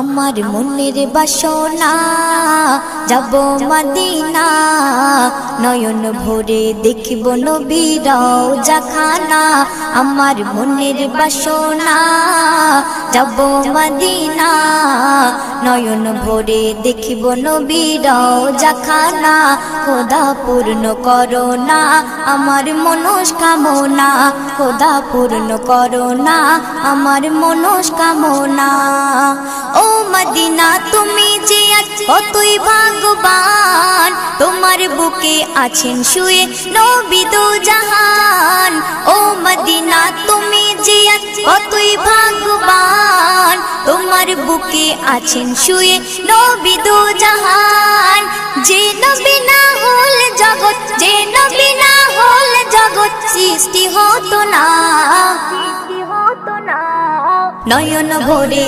আমার মনের বাসনা যাব মদিনা, নয়ন ভরে দেখিব নবীর রওজাখানা। আমার মনের বাসনা যাব মদিনা, নয়ন ভরে দেখিব নবীর রওজাখানা। খোদা পূর্ণ করো না আমার মনস্কামনা, খোদা পূর্ণ করো না আমার মনস্কামনা। ও মদিনা তুমি যে কতই ভাগ্যবান, তোমার বুকে আছেন শুয়ে নবী দো জাহান। ও মদিনা তুমি যে কতই ভাগ্যবান, তোমার বুকে আছেন শুয়ে নবী দো জাহান। যে নবী না হল জগৎ, যে নবী না হল জগৎ সৃষ্টি হতো না, নয়ন ভরে